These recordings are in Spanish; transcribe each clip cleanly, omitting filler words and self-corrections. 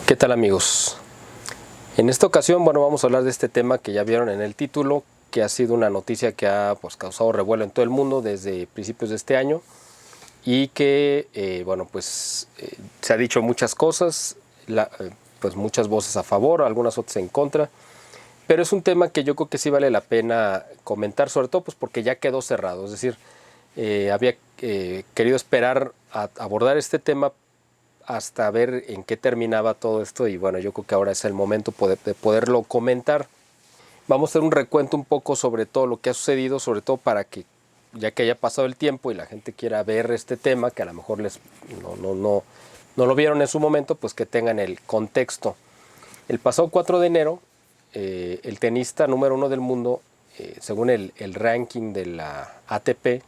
¿Qué tal, amigos? En esta ocasión, vamos a hablar de este tema que ya vieron en el título, que ha sido una noticia que ha causado revuelo en todo el mundo desde principios de este año y que, se ha dicho muchas cosas, muchas voces a favor, algunas otras en contra, pero es un tema que yo creo que sí vale la pena comentar, sobre todo porque ya quedó cerrado, es decir, había querido esperar a abordar este tema hasta ver en qué terminaba todo esto y yo creo que ahora es el momento de poderlo comentar. Vamos a hacer un recuento un poco sobre todo lo que ha sucedido, sobre todo para que ya que haya pasado el tiempo y la gente quiera ver este tema, que a lo mejor no lo vieron en su momento, pues que tengan el contexto. El pasado 4 de enero, el tenista número 1 del mundo, según el ranking de la ATP,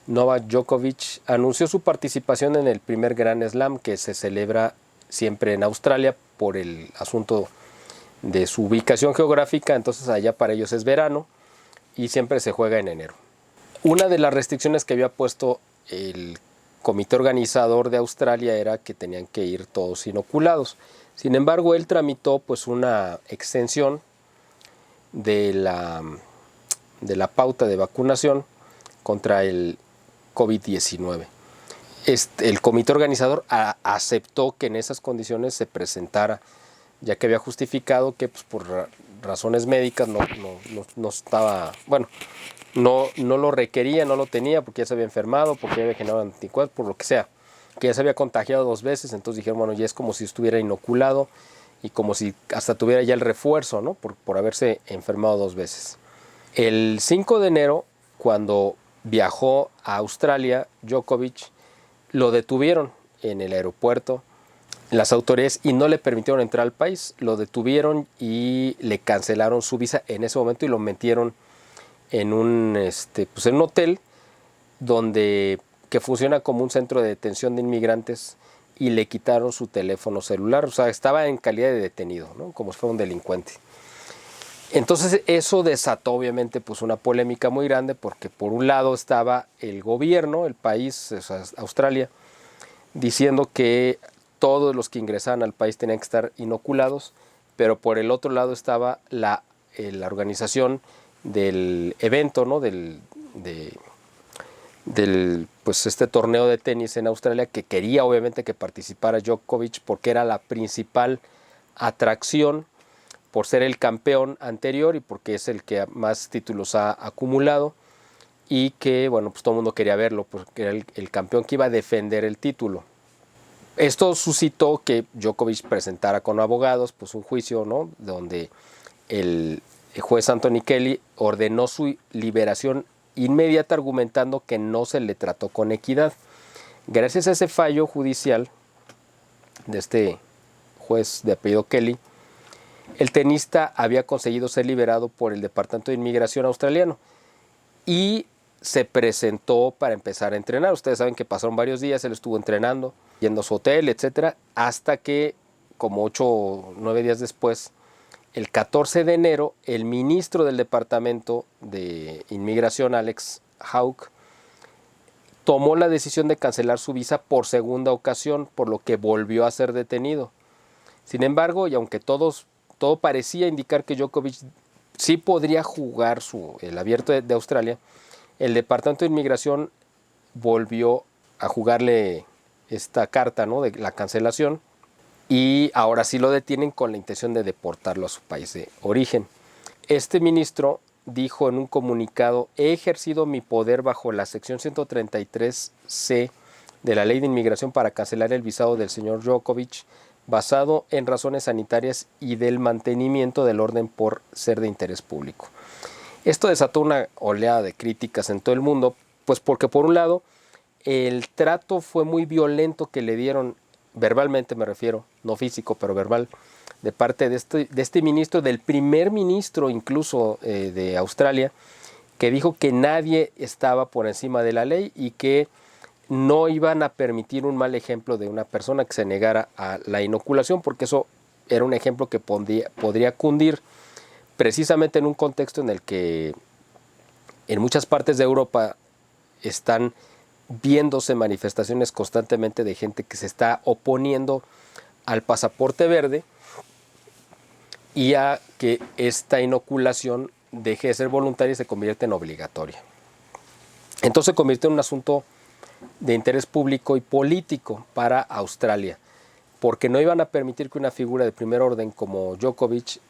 Novak Djokovic anunció su participación en el primer Grand Slam que se celebra siempre en Australia por el asunto de su ubicación geográfica, entonces allá para ellos es verano y siempre se juega en enero. Una de las restricciones que había puesto el comité organizador de Australia era que tenían que ir todos inoculados. Sin embargo, él tramitó una extensión de la pauta de vacunación contra el COVID-19. El comité organizador aceptó que en esas condiciones se presentara, ya que había justificado que por razones médicas no estaba, no lo requería, no lo tenía porque ya se había enfermado, porque ya había generado anticuerpos, por lo que sea, que ya se había contagiado 2 veces, entonces dijeron, ya es como si estuviera inoculado y como si hasta tuviera ya el refuerzo, ¿no? por haberse enfermado 2 veces. El 5 de enero, cuando viajó a Australia, Djokovic, lo detuvieron en el aeropuerto las autoridades y no le permitieron entrar al país. Lo detuvieron y le cancelaron su visa en ese momento y lo metieron en un hotel que funciona como un centro de detención de inmigrantes y le quitaron su teléfono celular. O sea, estaba en calidad de detenido, ¿no? Como si fuera un delincuente. Entonces eso desató obviamente una polémica muy grande porque por un lado estaba el gobierno, el país, o sea, Australia, diciendo que todos los que ingresaban al país tenían que estar inoculados, pero por el otro lado estaba la organización del evento, ¿no? del este torneo de tenis en Australia, que quería obviamente que participara Djokovic porque era la principal atracción por ser el campeón anterior y porque es el que más títulos ha acumulado y que todo el mundo quería verlo porque era el campeón que iba a defender el título. Esto suscitó que Djokovic presentara con abogados un juicio, ¿no? Donde el juez Anthony Kelly ordenó su liberación inmediata argumentando que no se le trató con equidad. Gracias a ese fallo judicial de este juez de apellido Kelly, el tenista había conseguido ser liberado por el Departamento de Inmigración australiano y se presentó para empezar a entrenar. Ustedes saben que pasaron varios días, él estuvo entrenando, yendo a su hotel, etcétera, hasta que como 8 o 9 días después, el 14 de enero, el ministro del Departamento de Inmigración, Alex Hawke, tomó la decisión de cancelar su visa por segunda ocasión, por lo que volvió a ser detenido. Sin embargo, y aunque todo parecía indicar que Djokovic sí podría jugar el abierto de Australia, el Departamento de Inmigración volvió a jugarle esta carta, ¿no? De la cancelación, y ahora sí lo detienen con la intención de deportarlo a su país de origen. Este ministro dijo en un comunicado: he ejercido mi poder bajo la sección 133C de la Ley de Inmigración para cancelar el visado del señor Djokovic basado en razones sanitarias y del mantenimiento del orden por ser de interés público. Esto desató una oleada de críticas en todo el mundo, pues porque por un lado el trato fue muy violento que le dieron, verbalmente me refiero, no físico, pero verbal, de parte de este ministro, del primer ministro incluso de Australia, que dijo que nadie estaba por encima de la ley y que no iban a permitir un mal ejemplo de una persona que se negara a la inoculación, porque eso era un ejemplo que podría cundir precisamente en un contexto en el que en muchas partes de Europa están viéndose manifestaciones constantemente de gente que se está oponiendo al pasaporte verde y a que esta inoculación deje de ser voluntaria y se convierte en obligatoria. Entonces se convirtió en un asunto de interés público y político para Australia, porque no iban a permitir que una figura de primer orden como Djokovic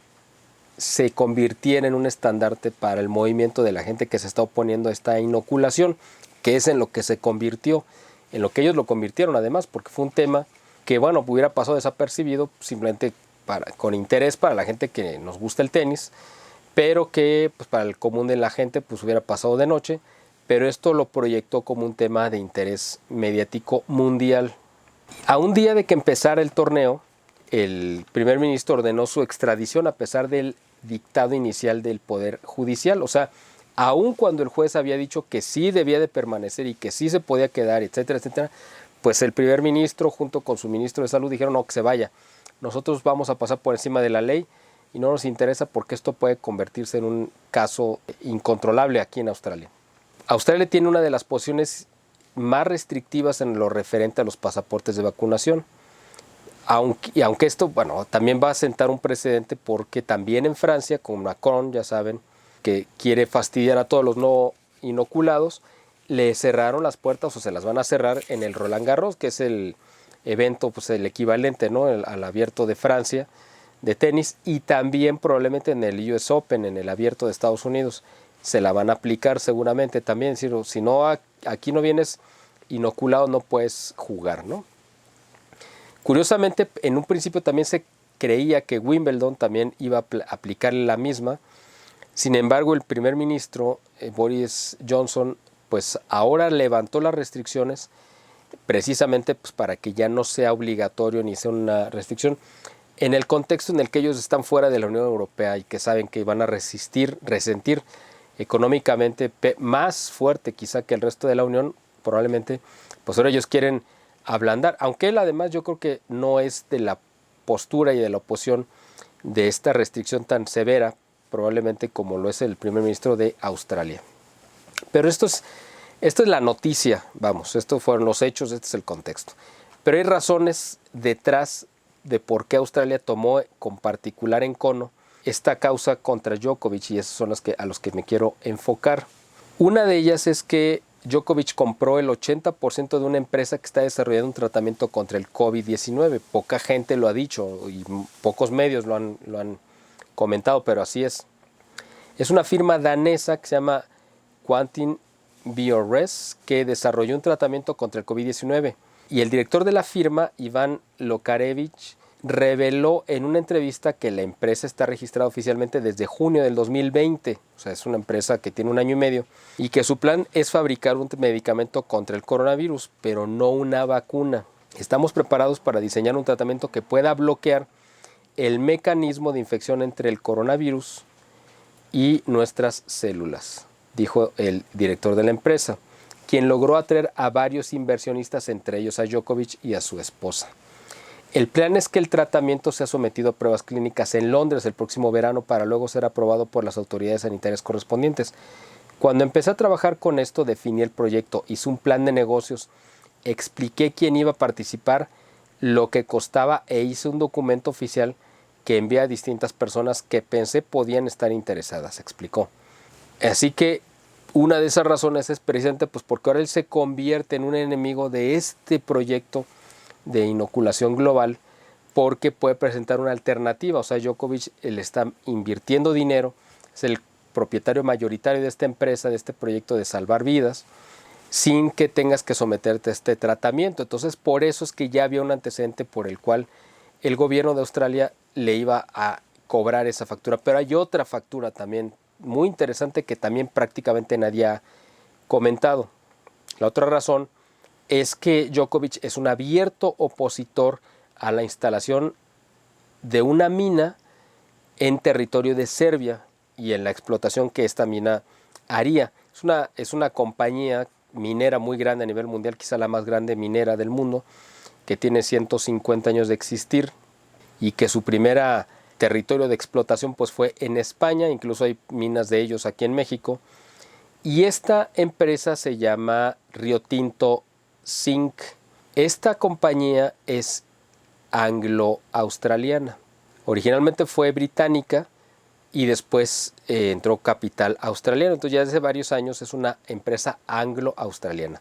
se convirtiera en un estandarte para el movimiento de la gente que se está oponiendo a esta inoculación, que es en lo que se convirtió, en lo que ellos lo convirtieron además, porque fue un tema que, bueno, hubiera pasado desapercibido simplemente con interés para la gente que nos gusta el tenis, pero que pues, para el común de la gente pues hubiera pasado de noche, pero esto lo proyectó como un tema de interés mediático mundial. A un día de que empezara el torneo, el primer ministro ordenó su extradición a pesar del dictado inicial del Poder Judicial. O sea, aun cuando el juez había dicho que sí debía de permanecer y que sí se podía quedar, etcétera, etcétera, pues el primer ministro junto con su ministro de Salud dijeron no, que se vaya. Nosotros vamos a pasar por encima de la ley y no nos interesa porque esto puede convertirse en un caso incontrolable aquí en Australia. Australia tiene una de las posiciones más restrictivas en lo referente a los pasaportes de vacunación. Aunque esto, bueno, también va a sentar un precedente porque también en Francia, con Macron, ya saben, que quiere fastidiar a todos los no inoculados, le cerraron las puertas o se las van a cerrar en el Roland Garros, que es el evento, pues el equivalente, ¿no?, al abierto de Francia de tenis, y también probablemente en el US Open, en el abierto de Estados Unidos, se la van a aplicar seguramente también. Es decir, si no, aquí no vienes inoculado, no puedes jugar, ¿no? Curiosamente, en un principio también se creía que Wimbledon también iba a aplicarle la misma. Sin embargo, el primer ministro, Boris Johnson, pues ahora levantó las restricciones precisamente pues, para que ya no sea obligatorio ni sea una restricción en el contexto en el que ellos están fuera de la Unión Europea y que saben que van a resentir económicamente más fuerte quizá que el resto de la Unión, probablemente, pues ahora ellos quieren ablandar, aunque él además yo creo que no es de la postura y de la oposición de esta restricción tan severa, probablemente como lo es el primer ministro de Australia. Pero esto es la noticia, vamos, estos fueron los hechos, este es el contexto. Pero hay razones detrás de por qué Australia tomó con particular encono esta causa contra Djokovic, y esas son las a los que me quiero enfocar. Una de ellas es que Djokovic compró el 80% de una empresa que está desarrollando un tratamiento contra el COVID-19. Poca gente lo ha dicho y pocos medios lo han comentado, pero así es. Es una firma danesa que se llama Quantum Biores que desarrolló un tratamiento contra el COVID-19. Y el director de la firma, Iván Lokarevich, reveló en una entrevista que la empresa está registrada oficialmente desde junio del 2020, o sea, es una empresa que tiene 1 año y medio, y que su plan es fabricar un medicamento contra el coronavirus, pero no una vacuna. Estamos preparados para diseñar un tratamiento que pueda bloquear el mecanismo de infección entre el coronavirus y nuestras células, dijo el director de la empresa, quien logró atraer a varios inversionistas, entre ellos a Djokovic y a su esposa. El plan es que el tratamiento sea sometido a pruebas clínicas en Londres el próximo verano para luego ser aprobado por las autoridades sanitarias correspondientes. Cuando empecé a trabajar con esto, definí el proyecto, hice un plan de negocios, expliqué quién iba a participar, lo que costaba e hice un documento oficial que envié a distintas personas que pensé podían estar interesadas, explicó. Así que una de esas razones es precisamente pues porque ahora él se convierte en un enemigo de este proyecto de inoculación global porque puede presentar una alternativa. O sea, Djokovic le está invirtiendo dinero, es el propietario mayoritario de esta empresa, de este proyecto de salvar vidas, sin que tengas que someterte a este tratamiento. Entonces, por eso es que ya había un antecedente por el cual el gobierno de Australia le iba a cobrar esa factura. Pero hay otra factura también muy interesante que también prácticamente nadie ha comentado. La otra razón es que Djokovic es un abierto opositor a la instalación de una mina en territorio de Serbia y en la explotación que esta mina haría. Es una compañía minera muy grande a nivel mundial, quizá la más grande minera del mundo, que tiene 150 años de existir y que su primera territorio de explotación pues fue en España, incluso hay minas de ellos aquí en México. Y esta empresa se llama Rio Tinto Zinc. Esta compañía es anglo-australiana. Originalmente fue británica y después entró capital australiano. Entonces ya desde varios años es una empresa anglo-australiana.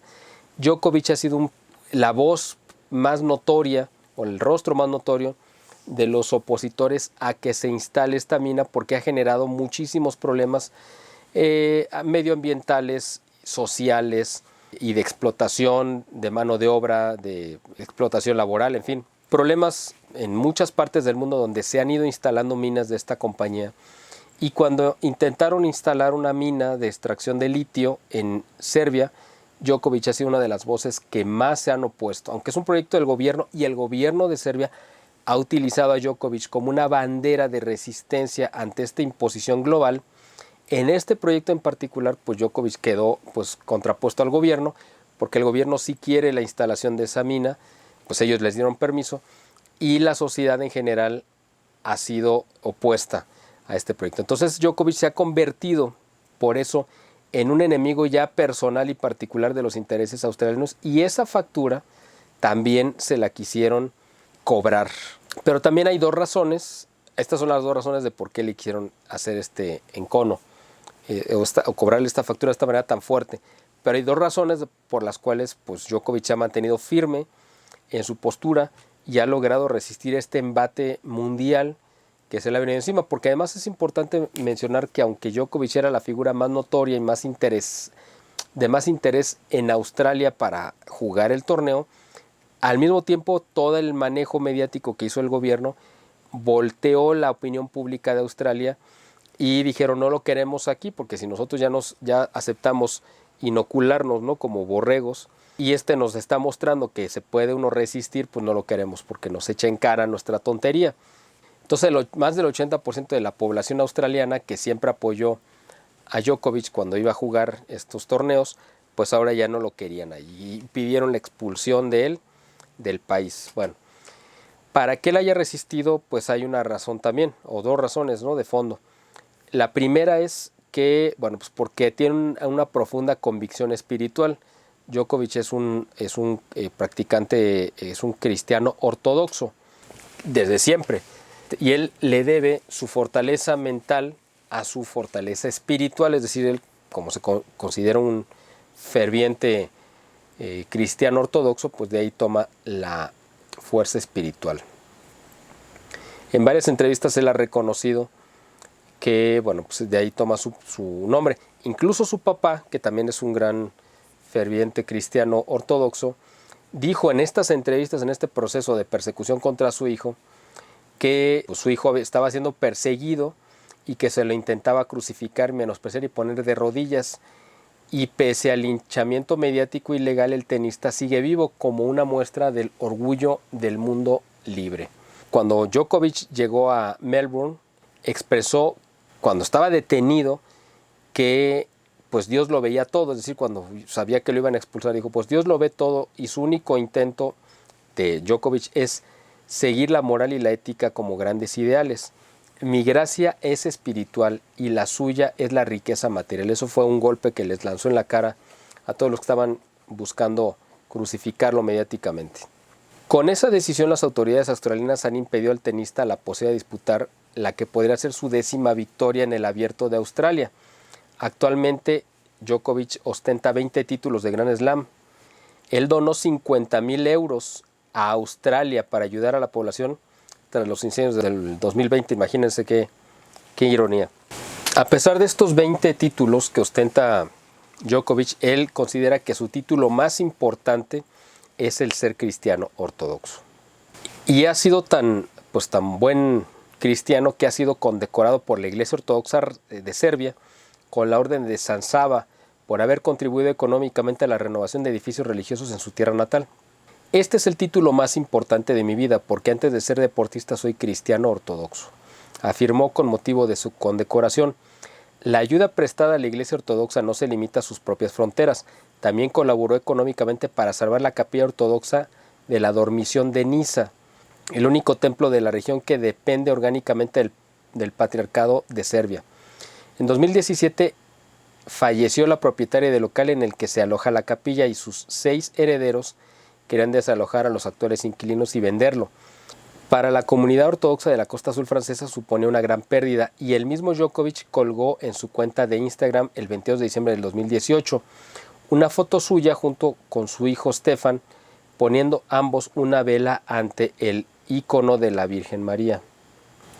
Djokovic ha sido la voz más notoria o el rostro más notorio de los opositores a que se instale esta mina, porque ha generado muchísimos problemas medioambientales, sociales y de explotación de mano de obra, de explotación laboral, en fin. Problemas en muchas partes del mundo donde se han ido instalando minas de esta compañía. Y cuando intentaron instalar una mina de extracción de litio en Serbia, Djokovic ha sido una de las voces que más se han opuesto. Aunque es un proyecto del gobierno y el gobierno de Serbia ha utilizado a Djokovic como una bandera de resistencia ante esta imposición global, en este proyecto en particular, pues Djokovic quedó pues contrapuesto al gobierno, porque el gobierno sí quiere la instalación de esa mina, pues ellos les dieron permiso, y la sociedad en general ha sido opuesta a este proyecto. Entonces Djokovic se ha convertido, por eso, en un enemigo ya personal y particular de los intereses australianos, y esa factura también se la quisieron cobrar. Pero también hay dos razones, estas son las dos razones de por qué le quisieron hacer este encono, o cobrarle esta factura de esta manera tan fuerte. Pero hay dos razones por las cuales pues, Djokovic se ha mantenido firme en su postura y ha logrado resistir este embate mundial que se le ha venido encima, porque además es importante mencionar que aunque Djokovic era la figura más notoria y de más interés en Australia para jugar el torneo, al mismo tiempo todo el manejo mediático que hizo el gobierno volteó la opinión pública de Australia y dijeron no lo queremos aquí, porque si nosotros ya aceptamos inocularnos, ¿no?, como borregos, y nos está mostrando que se puede uno resistir, pues no lo queremos porque nos echa en cara nuestra tontería. Entonces más del 80% de la población australiana que siempre apoyó a Djokovic cuando iba a jugar estos torneos, pues ahora ya no lo querían ahí y pidieron la expulsión de él del país. Bueno, para que él haya resistido, pues hay una razón también, o dos razones, ¿no?, de fondo. La primera es que, bueno, pues porque tiene una profunda convicción espiritual. Djokovic es un practicante, es un cristiano ortodoxo, desde siempre. Y él le debe su fortaleza mental a su fortaleza espiritual, es decir, él, como se considera un ferviente cristiano ortodoxo, pues de ahí toma la fuerza espiritual. En varias entrevistas él ha reconocido que, bueno, pues de ahí toma su nombre. Incluso su papá, que también es un gran ferviente cristiano ortodoxo, dijo en estas entrevistas, en este proceso de persecución contra su hijo, que pues, su hijo estaba siendo perseguido y que se lo intentaba crucificar, menospreciar y poner de rodillas. Y pese al linchamiento mediático ilegal, el tenista sigue vivo como una muestra del orgullo del mundo libre. Cuando Djokovic llegó a Melbourne, expresó, cuando estaba detenido, que pues Dios lo veía todo, es decir, cuando sabía que lo iban a expulsar, dijo, pues Dios lo ve todo y su único intento de Djokovic es seguir la moral y la ética como grandes ideales. Mi gracia es espiritual y la suya es la riqueza material. Eso fue un golpe que les lanzó en la cara a todos los que estaban buscando crucificarlo mediáticamente. Con esa decisión las autoridades australianas han impedido al tenista la posibilidad de disputar la que podría ser su 10ª victoria en el Abierto de Australia. Actualmente Djokovic ostenta 20 títulos de Grand Slam. Él donó 50,000 euros a Australia para ayudar a la población tras los incendios del 2020. Imagínense qué ironía. A pesar de estos 20 títulos que ostenta Djokovic, él considera que su título más importante es el ser cristiano ortodoxo. Y ha sido tan buen cristiano que ha sido condecorado por la Iglesia Ortodoxa de Serbia con la Orden de San Sava por haber contribuido económicamente a la renovación de edificios religiosos en su tierra natal. Este es el título más importante de mi vida porque antes de ser deportista soy cristiano ortodoxo, afirmó con motivo de su condecoración. La ayuda prestada a la Iglesia Ortodoxa no se limita a sus propias fronteras, también colaboró económicamente para salvar la capilla ortodoxa de la dormición de Nisa, el único templo de la región que depende orgánicamente del Patriarcado de Serbia. En 2017 falleció la propietaria del local en el que se aloja la capilla y sus 6 herederos querían desalojar a los actuales inquilinos y venderlo. Para la comunidad ortodoxa de la Costa Azul francesa suponía una gran pérdida y el mismo Djokovic colgó en su cuenta de Instagram el 22 de diciembre del 2018 una foto suya junto con su hijo Stefan, poniendo ambos una vela ante el ícono de la Virgen María.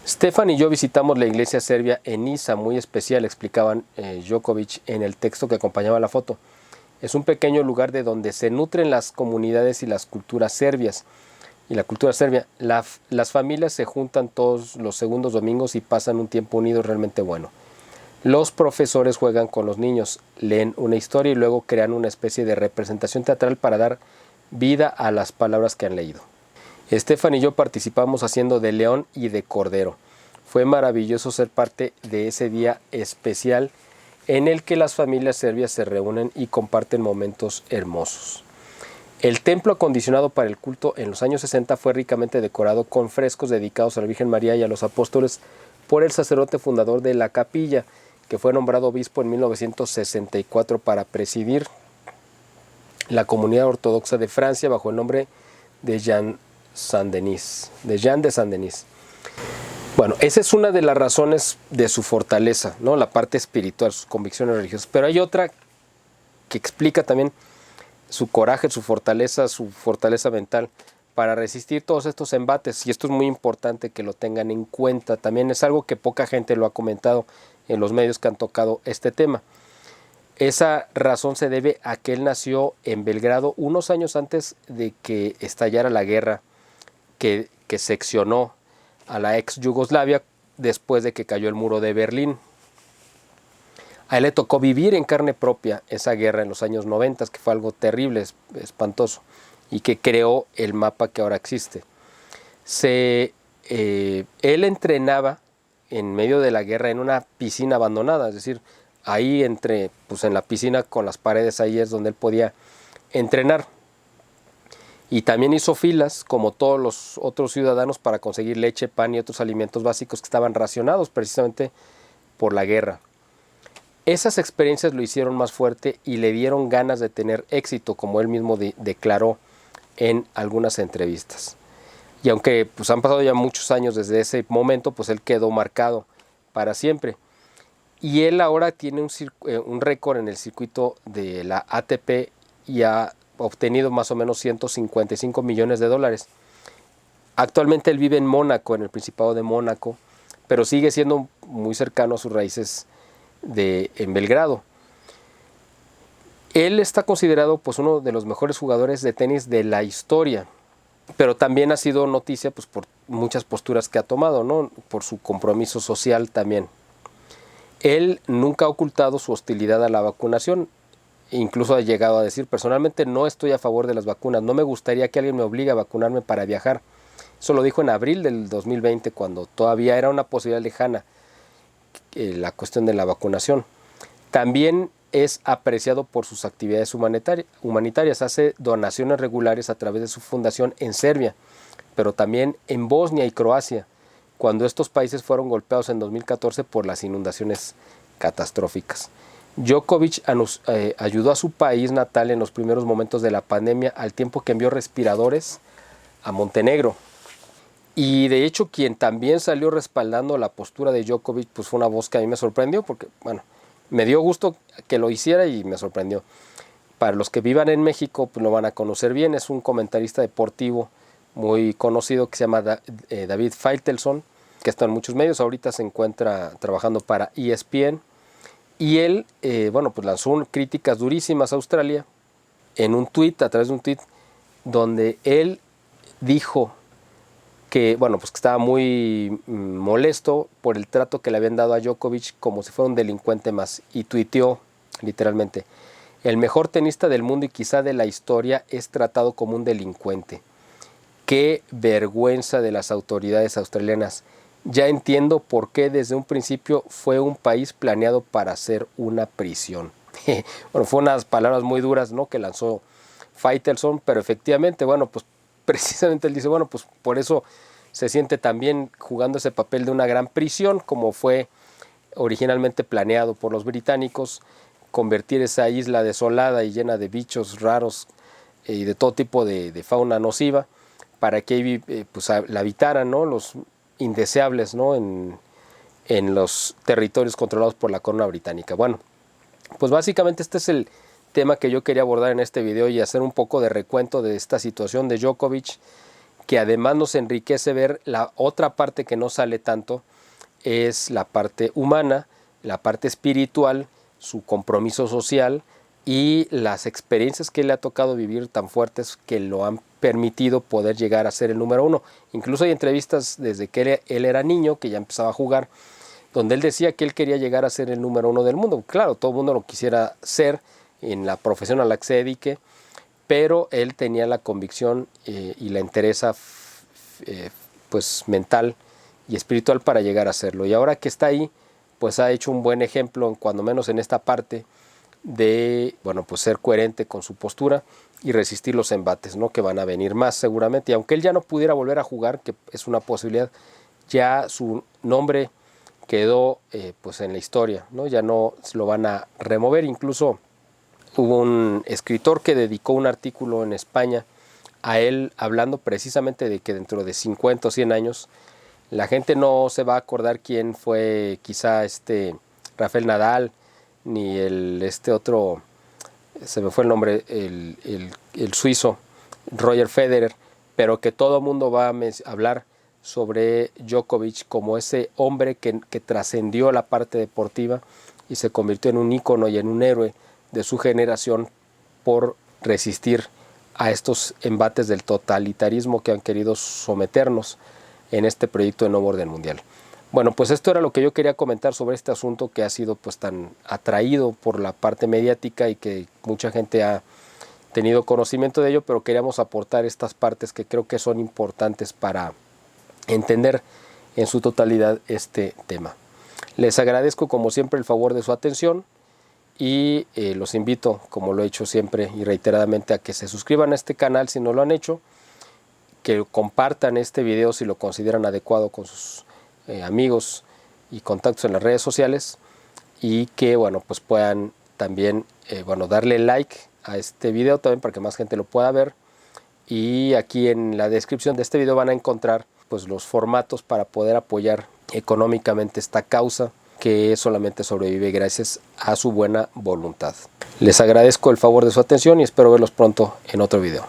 Stefan y yo visitamos la iglesia serbia en Nisa, muy especial, explicaban Djokovic en el texto que acompañaba la foto. Es un pequeño lugar de donde se nutren las comunidades y las culturas serbias. Y la cultura serbia, las familias se juntan todos los segundos domingos y pasan un tiempo unidos realmente bueno. Los profesores juegan con los niños, leen una historia y luego crean una especie de representación teatral para dar vida a las palabras que han leído. Estefan y yo participamos haciendo de león y de cordero. Fue maravilloso ser parte de ese día especial en el que las familias serbias se reúnen y comparten momentos hermosos. El templo acondicionado para el culto en los años 60 fue ricamente decorado con frescos dedicados a la Virgen María y a los apóstoles por el sacerdote fundador de la capilla, que fue nombrado obispo en 1964 para presidir la comunidad ortodoxa de Francia bajo el nombre de Jean de Saint-Denis. Bueno, esa es una de las razones de su fortaleza, ¿no? La parte espiritual, sus convicciones religiosas. Pero hay otra que explica también su coraje, su fortaleza mental para resistir todos estos embates. Y esto es muy importante que lo tengan en cuenta. También es algo que poca gente lo ha comentado en los medios que han tocado este tema. Esa razón se debe a que él nació en Belgrado unos años antes de que estallara la guerra que seccionó a la ex Yugoslavia después de que cayó el muro de Berlín. A él le tocó vivir en carne propia esa guerra en los años 90, que fue algo terrible, espantoso, y que creó el mapa que ahora existe. Él entrenaba en medio de la guerra en una piscina abandonada, es decir, ahí en la piscina con las paredes, ahí es donde él podía entrenar. Y también hizo filas, como todos los otros ciudadanos, para conseguir leche, pan y otros alimentos básicos que estaban racionados precisamente por la guerra. Esas experiencias lo hicieron más fuerte y le dieron ganas de tener éxito, como él mismo declaró en algunas entrevistas. Y aunque han pasado ya muchos años desde ese momento, él quedó marcado para siempre. Y él ahora tiene un récord en el circuito de la ATP y ha obtenido más o menos 155 millones de dólares. Actualmente él vive en Mónaco, en el Principado de Mónaco, pero sigue siendo muy cercano a sus raíces en Belgrado. Él está considerado uno de los mejores jugadores de tenis de la historia, pero también ha sido noticia por muchas posturas que ha tomado, ¿no? Por su compromiso social también. Él nunca ha ocultado su hostilidad a la vacunación. Incluso ha llegado a decir: personalmente no estoy a favor de las vacunas, no me gustaría que alguien me obligue a vacunarme para viajar. Eso lo dijo en abril del 2020, cuando todavía era una posibilidad lejana la cuestión de la vacunación. También es apreciado por sus actividades humanitarias, hace donaciones regulares a través de su fundación en Serbia, pero también en Bosnia y Croacia, cuando estos países fueron golpeados en 2014 por las inundaciones catastróficas. Djokovic ayudó a su país natal en los primeros momentos de la pandemia, al tiempo que envió respiradores a Montenegro. Y de hecho, quien también salió respaldando la postura de Djokovic fue una voz que a mí me sorprendió, porque me dio gusto que lo hiciera y me sorprendió. Para los que vivan en México, lo van a conocer bien. Es un comentarista deportivo muy conocido que se llama David Faitelson, que está en muchos medios. Ahorita se encuentra trabajando para ESPN. Y él, lanzó críticas durísimas a Australia a través de un tuit, donde él dijo que estaba muy molesto por el trato que le habían dado a Djokovic como si fuera un delincuente más. Y tuiteó literalmente: el mejor tenista del mundo y quizá de la historia es tratado como un delincuente. Qué vergüenza de las autoridades australianas. Ya entiendo por qué desde un principio fue un país planeado para ser una prisión. Fue unas palabras muy duras, ¿no?, que lanzó Faitelson, pero efectivamente, precisamente él dice, por eso se siente también jugando ese papel de una gran prisión, como fue originalmente planeado por los británicos, convertir esa isla desolada y llena de bichos raros y de todo tipo de fauna nociva, para que pues, la habitaran, ¿no?, los indeseables, ¿no?, en los territorios controlados por la corona británica. Bueno, pues básicamente este es el tema que yo quería abordar en este video y hacer un poco de recuento de esta situación de Djokovic, que además nos enriquece ver la otra parte que no sale tanto, es la parte humana, la parte espiritual, su compromiso social y las experiencias que le ha tocado vivir tan fuertes que lo han permitido poder llegar a ser el número 1. Incluso hay entrevistas desde que él era niño, que ya empezaba a jugar, donde él decía que él quería llegar a ser el número 1 del mundo. Claro, todo el mundo lo quisiera ser en la profesión a la que se dedique, pero él tenía la convicción y la entereza pues mental y espiritual para llegar a hacerlo. Y ahora que está ahí, pues ha hecho un buen ejemplo, cuando menos en esta parte, de bueno, pues ser coherente con su postura y resistir los embates, ¿no?, que van a venir más seguramente. Y aunque él ya no pudiera volver a jugar, que es una posibilidad, ya su nombre quedó pues en la historia, ¿no? Ya no se lo van a remover. Incluso hubo un escritor que dedicó un artículo en España a él, hablando precisamente de que dentro de 50 o 100 años la gente no se va a acordar quién fue quizá Rafael Nadal, ni otro, se me fue el nombre, el suizo Roger Federer, pero que todo el mundo va a hablar sobre Djokovic como ese hombre que trascendió la parte deportiva y se convirtió en un ícono y en un héroe de su generación por resistir a estos embates del totalitarismo que han querido someternos en este proyecto de nuevo orden mundial. Bueno, pues esto era lo que yo quería comentar sobre este asunto que ha sido pues tan atraído por la parte mediática y que mucha gente ha tenido conocimiento de ello, pero queríamos aportar estas partes que creo que son importantes para entender en su totalidad este tema. Les agradezco como siempre el favor de su atención y los invito, como lo he hecho siempre y reiteradamente, a que se suscriban a este canal si no lo han hecho, que compartan este video si lo consideran adecuado con sus amigos y contactos en las redes sociales, y que bueno, pues puedan también darle like a este video también para que más gente lo pueda ver. Y aquí en la descripción de este video van a encontrar pues los formatos para poder apoyar económicamente esta causa, que solamente sobrevive gracias a su buena voluntad. Les agradezco el favor de su atención y espero verlos pronto en otro video.